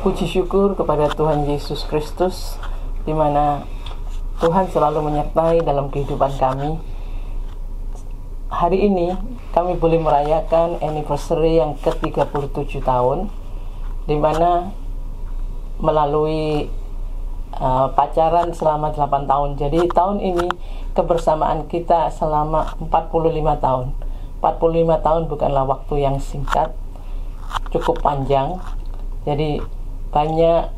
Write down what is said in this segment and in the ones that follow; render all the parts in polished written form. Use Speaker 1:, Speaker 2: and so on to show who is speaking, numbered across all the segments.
Speaker 1: Puji syukur kepada Tuhan Yesus Kristus, di mana Tuhan selalu menyertai dalam kehidupan kami. Hari ini kami boleh merayakan anniversary yang ke-37 tahun, di mana melalui pacaran selama 8 tahun. Jadi tahun ini kebersamaan kita selama 45 tahun. 45 tahun bukanlah waktu yang singkat, cukup panjang. Jadi banyak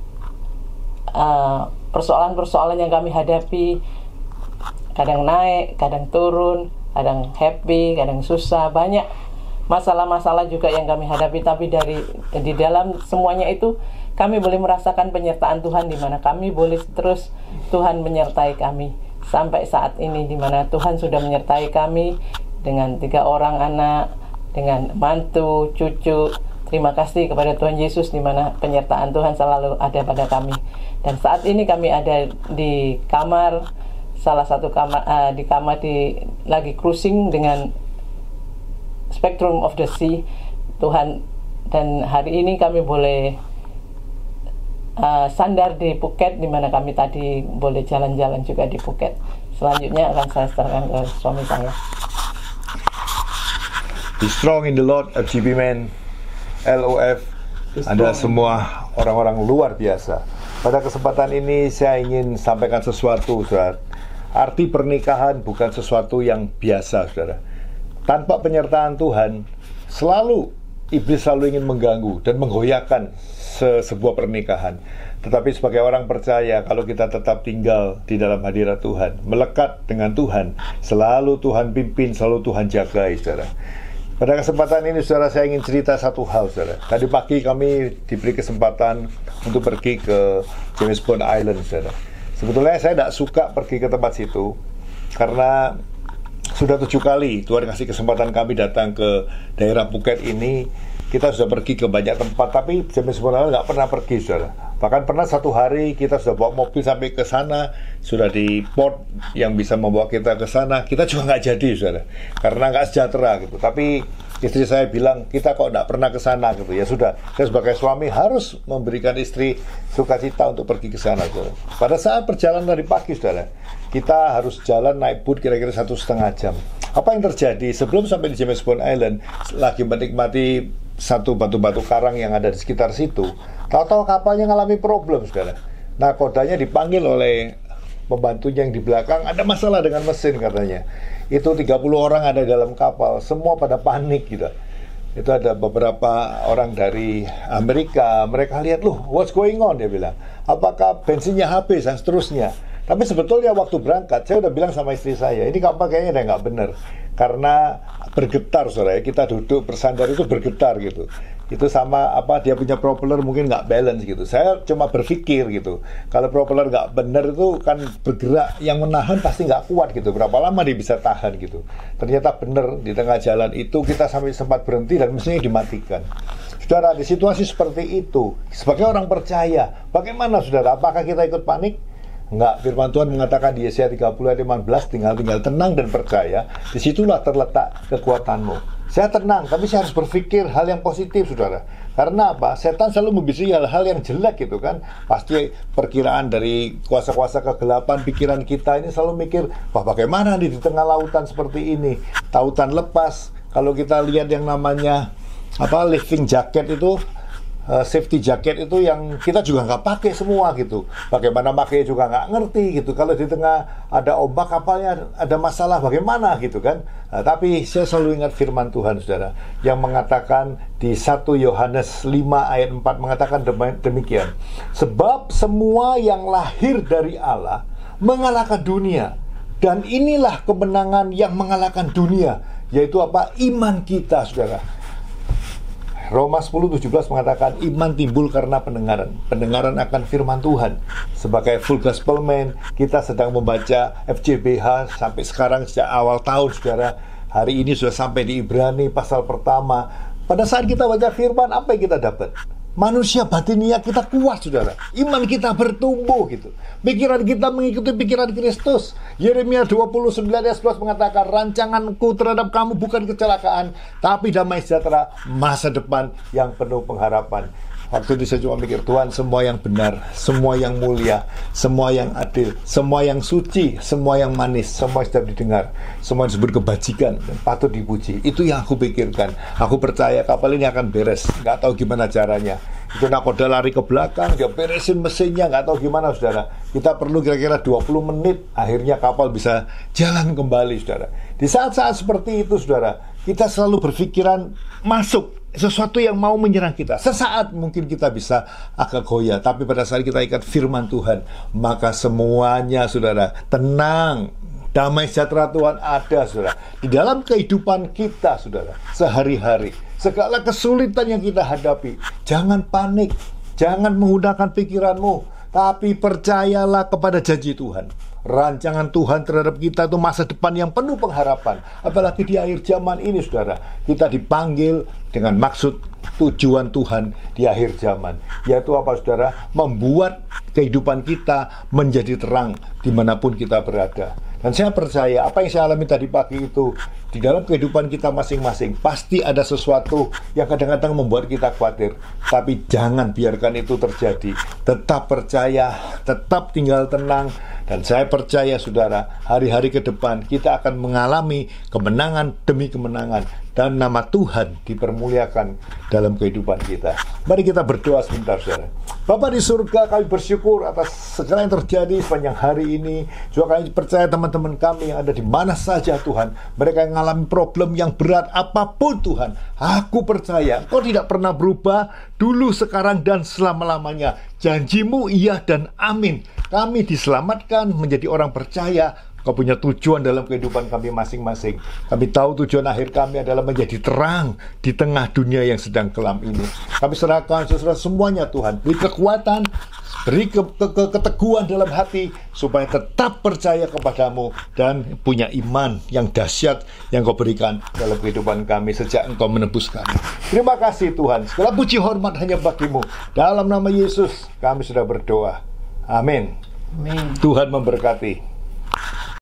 Speaker 1: persoalan-persoalan yang kami hadapi, kadang naik, kadang turun, kadang happy, kadang susah, banyak masalah-masalah juga yang kami hadapi. Tapi di dalam semuanya itu kami boleh merasakan penyertaan Tuhan, di mana kami boleh terus Tuhan menyertai kami sampai saat ini, di mana Tuhan sudah menyertai kami dengan 3 orang anak, dengan mantu, cucu. Terima kasih kepada Tuhan Yesus, di mana penyertaan Tuhan selalu ada pada kami. Dan saat ini kami ada di kamar, salah satu kamar lagi cruising dengan Spectrum of the Sea Tuhan. Dan hari ini kami boleh sandar di Phuket, di mana kami tadi boleh jalan-jalan juga di Phuket. Selanjutnya akan saya serahkan ke suami saya.
Speaker 2: Be strong in the Lord, FGB Men, LOF, Anda semua orang-orang luar biasa. Pada kesempatan ini saya ingin sampaikan sesuatu, saudara. Arti pernikahan bukan sesuatu yang biasa, saudara. Tanpa penyertaan Tuhan, iblis selalu ingin mengganggu dan menggoyahkan sebuah pernikahan. Tetapi sebagai orang percaya, kalau kita tetap tinggal di dalam hadirat Tuhan, melekat dengan Tuhan, selalu Tuhan pimpin, selalu Tuhan jagai, saudara. Pada kesempatan ini, saudara, saya ingin cerita satu hal, saudara. Tadi pagi kami diberi kesempatan untuk pergi ke James Bond Island, saudara. Sebetulnya saya tidak suka pergi ke tempat situ, karena sudah 7 kali Tuhan kasih kesempatan kami datang ke daerah Phuket ini. Kita sudah pergi ke banyak tempat, tapi James Bond Island nggak pernah pergi, saudara. Bahkan pernah satu hari kita sudah bawa mobil sampai ke sana, sudah di port yang bisa membawa kita ke sana, kita juga nggak jadi, saudara, karena nggak sejahtera gitu. Tapi istri saya bilang, kita kok nggak pernah ke sana gitu. Ya sudah, saya sebagai suami harus memberikan istri sukacita untuk pergi ke sana, saudara. Pada saat perjalanan dari pagi, saudara, kita harus jalan naik boat kira-kira 1,5 jam. Apa yang terjadi? Sebelum sampai di James Bond Island, lagi menikmati satu batu-batu karang yang ada di sekitar situ, tahu-tahu kapalnya ngalami problem, saudara. Nah, kodanya dipanggil oleh pembantunya yang di belakang, ada masalah dengan mesin katanya. Itu 30 orang ada dalam kapal, semua pada panik gitu. Itu ada beberapa orang dari Amerika, mereka lihat, loh, what's going on, dia bilang. Apakah bensinnya habis dan seterusnya. Tapi sebetulnya waktu berangkat, saya udah bilang sama istri saya, ini kapal kayaknya udah nggak bener. Karena bergetar, saudara, kita duduk bersandar itu bergetar gitu. Itu sama dia punya propeller mungkin nggak balance gitu. Saya cuma berpikir gitu, kalau propeller nggak bener itu kan bergerak, yang menahan pasti nggak kuat gitu. Berapa lama dia bisa tahan gitu. Ternyata bener, di tengah jalan itu kita sampai sempat berhenti dan mesinnya dimatikan. Saudara, di situasi seperti itu, sebagai orang percaya, bagaimana, saudara? Apakah kita ikut panik? Enggak, firman Tuhan mengatakan di Yesaya 30 ayat 15, tinggal tenang dan percaya, disitulah terletak kekuatanmu. Saya tenang, tapi saya harus berpikir hal yang positif, saudara. Karena apa? Setan selalu membisiki hal-hal yang jelek gitu kan. Pasti perkiraan dari kuasa-kuasa kegelapan pikiran kita ini selalu mikir, wah bagaimana di tengah lautan seperti ini, lautan lepas. Kalau kita lihat yang namanya living jacket itu, safety jacket itu yang kita juga nggak pakai semua gitu. Bagaimana pakai juga nggak ngerti gitu. Kalau di tengah ada ombak, kapalnya ada masalah, bagaimana gitu kan. Nah, tapi saya selalu ingat firman Tuhan, saudara, yang mengatakan di 1 Yohanes 5 ayat 4 mengatakan demikian. Sebab semua yang lahir dari Allah mengalahkan dunia. Dan inilah kemenangan yang mengalahkan dunia, yaitu apa? Iman kita, saudara. Roma 10:17 mengatakan iman timbul karena pendengaran. Pendengaran akan firman Tuhan. Sebagai full gospel man, kita sedang membaca FJBH sampai sekarang sejak awal tahun, saudara. Hari ini sudah sampai di Ibrani pasal pertama. Pada saat kita baca firman, apa yang kita dapat? Manusia batinia kita kuat, saudara. Iman kita bertumbuh gitu. Pikiran kita mengikuti pikiran Kristus. Yeremia 29 ayat 11 mengatakan, rancanganku terhadap kamu bukan kecelakaan, tapi damai sejahtera, masa depan yang penuh pengharapan. Waktu itu saya cuma mikir, Tuhan, semua yang benar, semua yang mulia, semua yang adil, semua yang suci, semua yang manis, semua yang sedap didengar, semua yang disebut kebajikan dan patut dipuji. Itu yang aku pikirkan. Aku percaya kapal ini akan beres. Nggak tahu gimana caranya. Itu nakoda lari ke belakang, dia beresin mesinnya, nggak tahu gimana, saudara. Kita perlu kira-kira 20 menit, akhirnya kapal bisa jalan kembali, saudara. Di saat-saat seperti itu, saudara, kita selalu berpikiran masuk sesuatu yang mau menyerang kita. Sesaat mungkin kita bisa agak goyah, tapi pada saat kita ikat firman Tuhan, maka semuanya, saudara, tenang. Damai sejahtera Tuhan ada, saudara, di dalam kehidupan kita, saudara, sehari-hari. Segala kesulitan yang kita hadapi, jangan panik, jangan menggunakan pikiranmu, tapi percayalah kepada janji Tuhan. Rancangan Tuhan terhadap kita itu masa depan yang penuh pengharapan. Apalagi di akhir zaman ini, saudara, kita dipanggil dengan maksud tujuan Tuhan di akhir zaman, yaitu apa, saudara? Membuat kehidupan kita menjadi terang dimanapun kita berada. Dan saya percaya apa yang saya alami tadi pagi itu, di dalam kehidupan kita masing-masing pasti ada sesuatu yang kadang-kadang membuat kita khawatir. Tapi jangan biarkan itu terjadi. Tetap percaya, tetap tinggal tenang. Dan saya percaya, saudara, hari-hari ke depan kita akan mengalami kemenangan demi kemenangan, dan nama Tuhan dipermuliakan dalam kehidupan kita. Mari kita berdoa sebentar, saudara. Bapa di surga, kami bersyukur atas segala yang terjadi sepanjang hari ini. Juga kami percaya teman-teman kami yang ada di mana saja, Tuhan, mereka yang mengalami problem yang berat apapun, Tuhan, aku percaya Engkau tidak pernah berubah, dulu, sekarang, dan selama-lamanya. Janjimu iya dan amin. Kami diselamatkan menjadi orang percaya. Kau punya tujuan dalam kehidupan kami masing-masing. Kami tahu tujuan akhir kami adalah menjadi terang di tengah dunia yang sedang kelam ini. Kami serahkan semuanya, Tuhan. Beri kekuatan, beri keteguhan dalam hati, supaya tetap percaya kepadamu dan punya iman yang dahsyat yang Kau berikan dalam kehidupan kami sejak Engkau menebus kami. Terima kasih, Tuhan. Segala puji hormat hanya bagi-Mu. Dalam nama Yesus kami sudah berdoa. Amin.
Speaker 1: Amin.
Speaker 2: Tuhan memberkati.